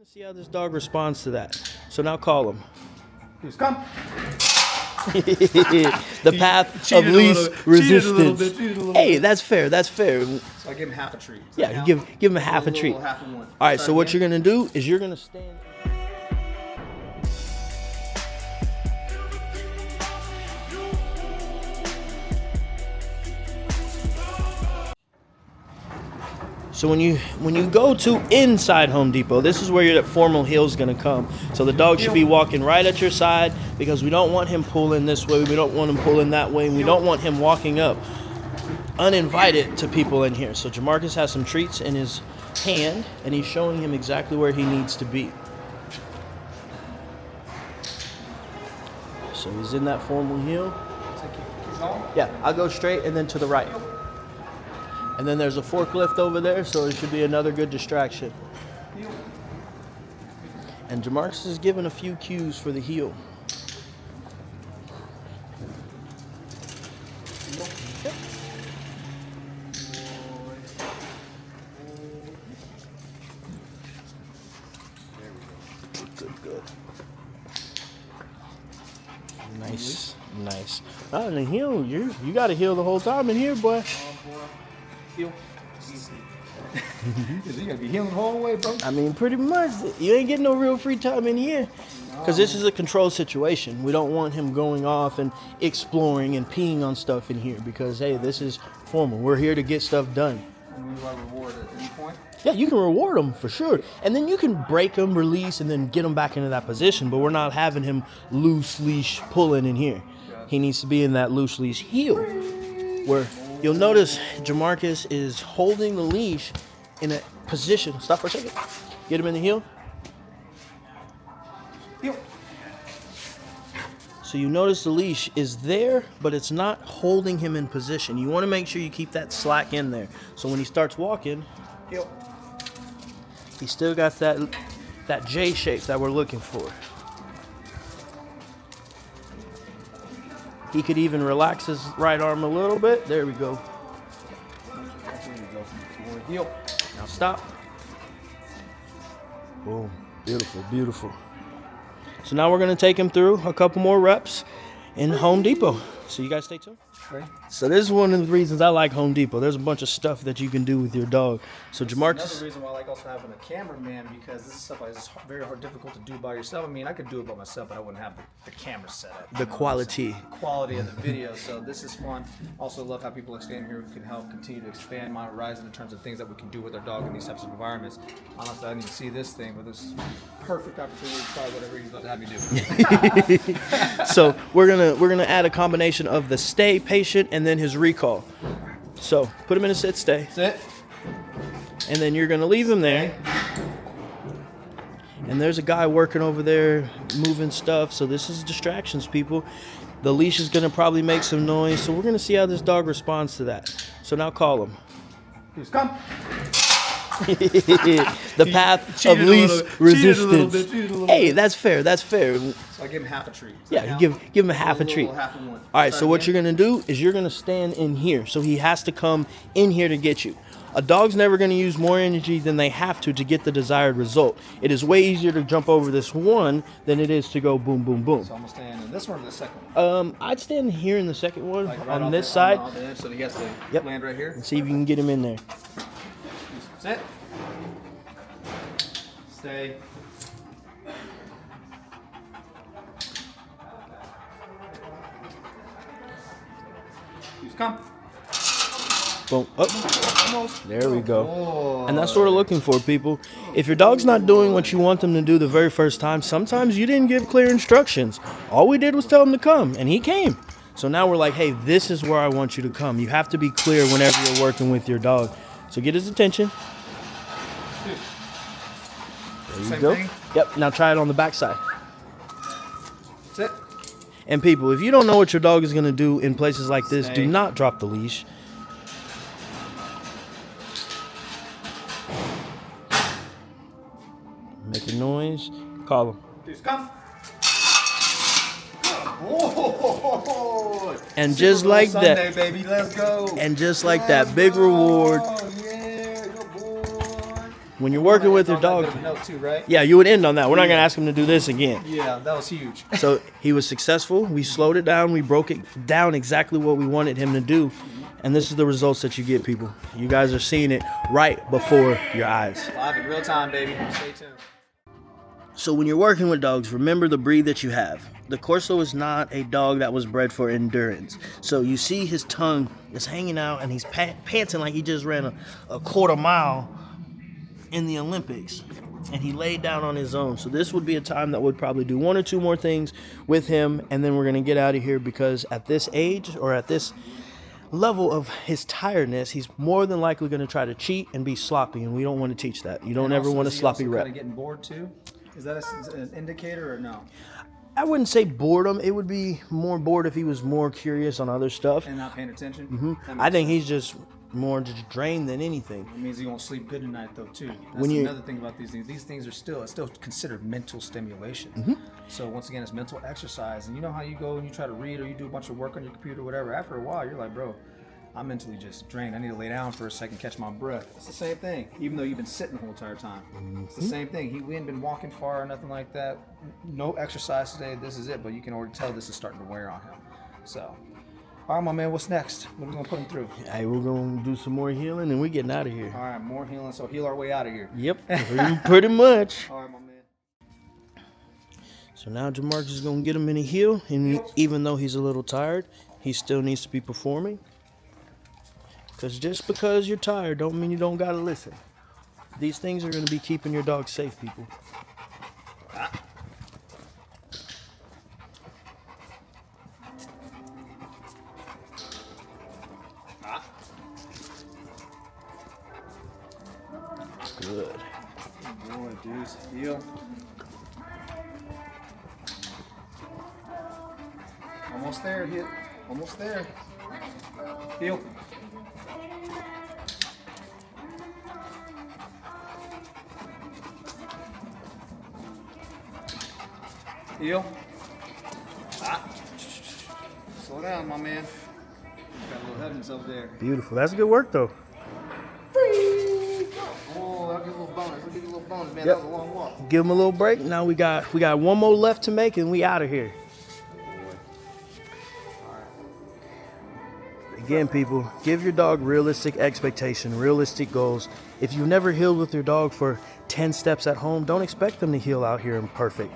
to see how this dog responds to that. So now call him. Deuce, come. The path of least resistance. Hey, that's fair. That's fair. So I give him half a treat. So Yeah, you give him a half a treat. Half of one. All right, so what you're going to do is you're going to stand. So when you go to inside Home Depot, this is where your formal heel is going to come. So the dog should be walking right at your side because we don't want him pulling this way. We don't want him pulling that way. And we don't want him walking up uninvited to people in here. So Jemarcus has some treats in his hand, and he's showing him exactly where he needs to be. So he's in that formal heel. Yeah, I'll go straight and then to the right. And then there's a forklift over there, so it should be another good distraction. And Jemarcus is giving a few cues for the heel. Good. Nice. Oh, and the heel, you got to heel the whole time in here, boy. Heel. You gotta be healing the whole way, bro. I mean, pretty much. You ain't getting no real free time in here. Because this is a controlled situation. We don't want him going off and exploring and peeing on stuff in here. Because, hey, this is formal. We're here to get stuff done. And we want reward at any point? Yeah, you can reward him for sure. And then you can break him, release, and then get him back into that position. But we're not having him loose leash pulling in here. He needs to be in that loose leash heel. Where you'll notice Jemarcus is holding the leash in a position. Stop for a second. Get him in the heel. Heel. So you notice the leash is there, but it's not holding him in position. You want to make sure you keep that slack in there. So when he starts walking, Heel. he still got that J shape that we're looking for. He could even relax his right arm a little bit. There we go. Heel. Now stop. Boom. Beautiful. So now we're going to take him through a couple more reps in Home Depot. So you guys stay tuned. Okay. So this is one of the reasons I like Home Depot. There's a bunch of stuff that you can do with your dog. So Jemarcus. Another reason why I like also having a cameraman, because this is stuff like it's very difficult to do by yourself. I mean, I could do it by myself, but I wouldn't have the camera set up. The quality. The quality of the video. So this is fun. Also love how people like Stan here can help continue to expand my horizon in terms of things that we can do with our dog in these types of environments. Honestly, I didn't even see this thing, but this is perfect opportunity to try whatever he's about to have me do. So we're gonna add a combination of the stay, patient, and then his recall. So put him in a sit stay. Sit. And then you're gonna leave him there. And there's a guy working over there moving stuff. So this is distractions, people. The leash is gonna probably make some noise. So we're gonna see how this dog responds to that. So now call him. Deuce, come. The path of least resistance. Hey, that's fair. That's fair. So I give him half a treat. So Yeah, you give him a half a treat. Half of one. All right, so what you're going to do is you're going to stand in here. So he has to come in here to get you. A dog's never going to use more energy than they have to get the desired result. It is way easier to jump over this one than it is to go boom, boom, boom. So I'm going to stand in this one or the second one? I'd stand here in the second one, Like right on off this the- side. on the edge, so he has to land right here. And see if you can get him in there. Sit. Stay. Come. Boom. Up. Almost. There we go. Oh. And that's what we're looking for, people. If your dog's not doing what you want them to do the very first time, sometimes you didn't give clear instructions. All we did was tell him to come, and he came. So now we're like, hey, this is where I want you to come. You have to be clear whenever you're working with your dog. So get his attention. There you Same go. thing? Yep, now try it on the back side. Sit. And people, if you don't know what your dog is going to do in places like this, Stay. do not drop the leash. Make a noise. Call him. Deuce, come. Oh, And just like Sunday, that, baby, let's go. and just like that, big reward. Oh, yeah, good boy. when you're working with your dog, note too, right? yeah, you would end on that. We're not gonna ask him to do this again. Yeah, that was huge. So he was successful. We slowed it down. We broke it down exactly what we wanted him to do. And this is the results that you get, people. You guys are seeing it right before your eyes. Live in real time, baby. Stay tuned. So when you're working with dogs, remember the breed that you have. The Corso is not a dog that was bred for endurance. So you see his tongue is hanging out and he's panting like he just ran a quarter mile in the Olympics. And he laid down on his own. So this would be a time that would probably do 1 or 2 more things with him. And then we're going to get out of here, because at this age, or at this level of his tiredness, he's more than likely going to try to cheat and be sloppy. And we don't want to teach that. You don't ever want a sloppy rep. Kind of getting bored too? Is that an indicator or no? I wouldn't say boredom. It would be more bored if he was more curious on other stuff. And not paying attention? Mm-hmm. I think he's just more just drained than anything. It means he won't sleep good tonight though too. That's another thing about these things. These things are still considered mental stimulation. Mm-hmm. So once again, it's mental exercise. And you know how you go and you try to read or you do a bunch of work on your computer or whatever. After a while, you're like, bro, I'm mentally just drained. I need to lay down for a second, catch my breath. It's the same thing, even though you've been sitting the whole entire time. Mm-hmm. It's the same thing. We ain't been walking far or nothing like that. No exercise today. This is it. But you can already tell this is starting to wear on him. So, all right, my man, what's next? What are we going to put him through? Hey, we're going to do some more healing and we're getting out of here. All right, more healing. So heal our way out of here. Yep, pretty much. All right, my man. So now Jemarcus is going to get him in a heel. And even though he's a little tired, he still needs to be performing. Because just because you're tired don't mean you don't got to listen. These things are going to be keeping your dog safe, people. Good. Good boy, Deuce. Heel. Almost there, hit. Almost there. Heel. Heel. Slow down, my man. He's got a little heavens up there. Beautiful. That's good work, though. Oh, I'll give you a little bonus. I'll give you a little bonus, man. Yep. That was a long walk. Give him a little break. Now we got 1 more left to make, and we out of here. Again, people, give your dog realistic expectation, realistic goals. If you've never healed with your dog for 10 steps at home, don't expect them to heal out here and perfect.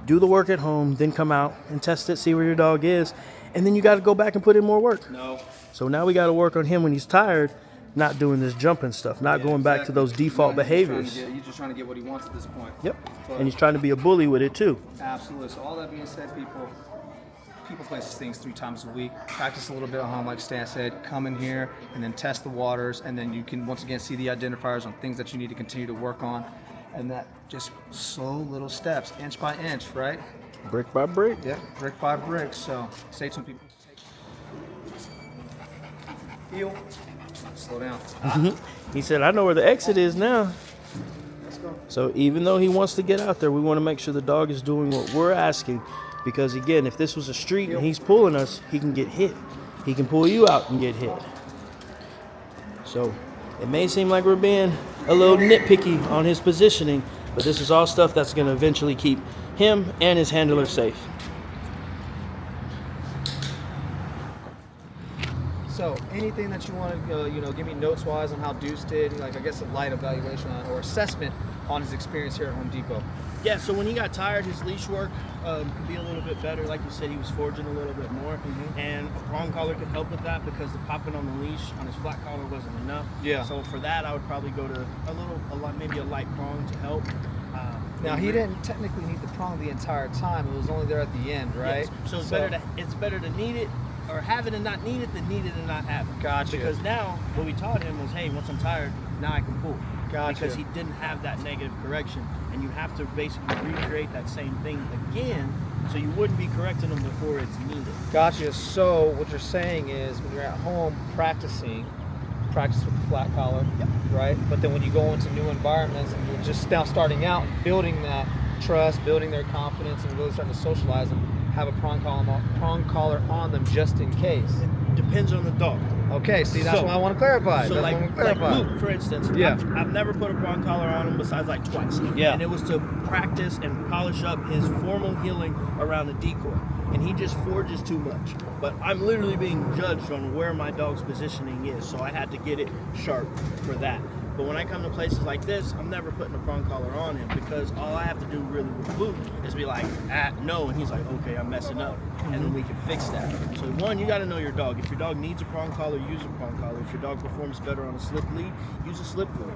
Do the work at home, then come out and test it, see where your dog is, and then you got to go back and put in more work. No. So now we got to work on him when he's tired, not doing this jumping stuff, not going back to those default behaviors. He's just trying to get what he wants at this point. Yep. And he's trying to be a bully with it too. Absolutely. So all that being said, people place these things 3 times a week. Practice a little bit at home, like Stan said. Come in here and then test the waters, and then you can once again see the identifiers on things that you need to continue to work on. And that just slow little steps, inch by inch, right? Brick by brick. Yeah, brick by brick. So stay tuned, people. Heel. Slow down. He said, I know where the exit is now. Let's go. So even though he wants to get out there, we want to make sure the dog is doing what we're asking. Because again, if this was a street and he's pulling us, he can get hit. He can pull you out and get hit. So it may seem like we're being a little nitpicky on his positioning, but this is all stuff that's going to eventually keep him and his handler safe. So anything that you want to, give me notes-wise on how Deuce did, like I guess a light evaluation on, or assessment on his experience here at Home Depot. Yeah, so when he got tired, his leash work could be a little bit better. Like you said, he was foraging a little bit more. And a prong collar could help with that because the popping on the leash on his flat collar wasn't enough. Yeah. So for that, I would probably go to maybe a light prong to help. Now he didn't technically need the prong the entire time. It was only there at the end, right? Yes. So it's better to need it or have it and not need it than need it and not have it. Gotcha. Because now what we taught him was, hey, once I'm tired, now I can pull. Gotcha. Because he didn't have that negative correction, and you have to basically recreate that same thing again, so you wouldn't be correcting him before it's needed. Gotcha. So what you're saying is, when you're at home practice with the flat collar, right? But then when you go into new environments and you're just now starting out, building that trust, building their confidence, and really starting to socialize them, have a prong collar on them just in case. Depends on the dog. Okay, see, that's what I want to clarify. So like Luke, for instance, Yeah. I've never put a prong collar on him besides like twice. Yeah. And it was to practice and polish up his formal heeling around the decoy. And he just forges too much. But I'm literally being judged on where my dog's positioning is, so I had to get it sharp for that. But when I come to places like this, I'm never putting a prong collar on him because all I have to do really with Luke is be like, no, and he's like, okay, I'm messing up, and then we can fix that. So one, you got to know your dog. If your dog needs a prong collar, use a prong collar. If your dog performs better on a slip lead, use a slip lead.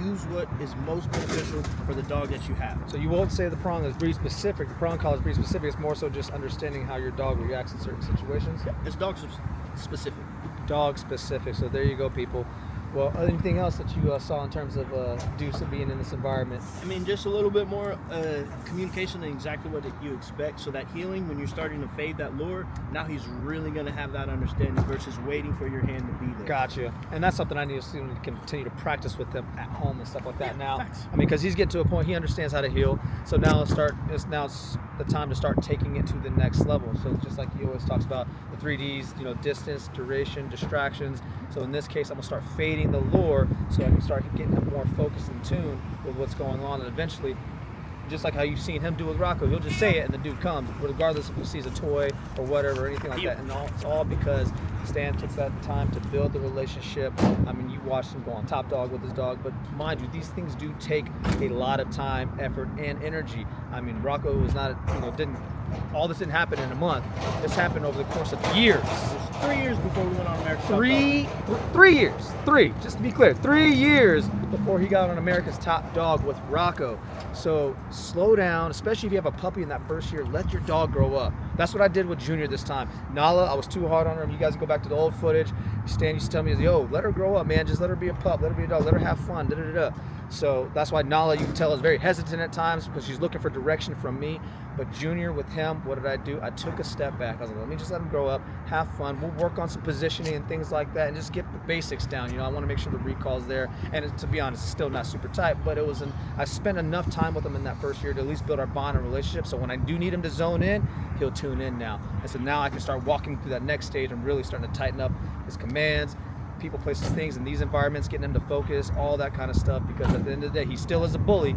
Use what is most beneficial for the dog that you have. So you won't say the prong is breed specific. The prong collar is breed specific. It's more so just understanding how your dog reacts in certain situations. It's dog specific. Dog specific. So there you go, people. Well, anything else that you saw in terms of Deuce being in this environment? I mean, just a little bit more communication and exactly what you expect. So that healing, when you're starting to fade that lure, now he's really going to have that understanding versus waiting for your hand to be there. Gotcha. And that's something I need to continue to practice with him at home and stuff like that. Now, facts. I mean, because he's getting to a point he understands how to heal. So now it's the time to start taking it to the next level. So just like he always talks about the 3Ds, distance, duration, distractions. So in this case, I'm gonna start fading the lure so I can start getting him more focused and tuned with what's going on, and eventually, just like how you've seen him do with Rocco, he'll just say it and the dude comes, regardless if he sees a toy or whatever or anything like that. And it's all because Stan took that time to build the relationship. I mean, you watched him go on Top Dog with his dog, but mind you, these things do take a lot of time, effort, and energy. I mean, Rocco was not, all this didn't happen in a month. This happened over the course of years. It was 3 years before we went on America's Top Dog. 3 years. Three, just to be clear, 3 years before he got on America's Top Dog with Rocco. So slow down, especially if you have a puppy in that first year. Let your dog grow up. That's what I did with Junior this time. Nala, I was too hard on her. You guys can go back to the old footage. Stan used to tell me, yo, let her grow up, man. Just let her be a pup. Let her be a dog. Let her have fun. So that's why Nala, you can tell, is very hesitant at times because she's looking for direction from me. But Junior, with him, what did I do? I took a step back. I was like, let me just let him grow up, have fun. We'll work on some positioning and things like that and just get the basics down. I want to make sure the recall's there. And to be honest, it's still not super tight, but I spent enough time with him in that first year to at least build our bond and relationship. So when I do need him to zone in, he'll tune in now. And so now I can start walking through that next stage and really starting to tighten up his commands, people, places, things in these environments, getting him to focus, all that kind of stuff, because at the end of the day, he still is a bully,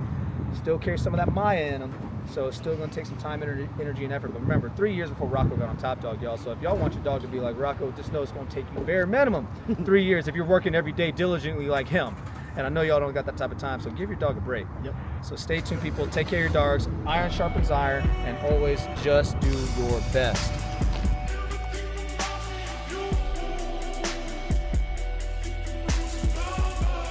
still carries some of that Maya in him, so it's still going to take some time, energy, and effort. But remember, 3 years before Rocco got on Top Dog, y'all, so if y'all want your dog to be like Rocco, just know it's going to take you bare minimum 3 years if you're working every day diligently like him. And I know y'all don't got that type of time, so give your dog a break. Yep. So stay tuned, people. Take care of your dogs. Iron sharpens iron, and always just do your best.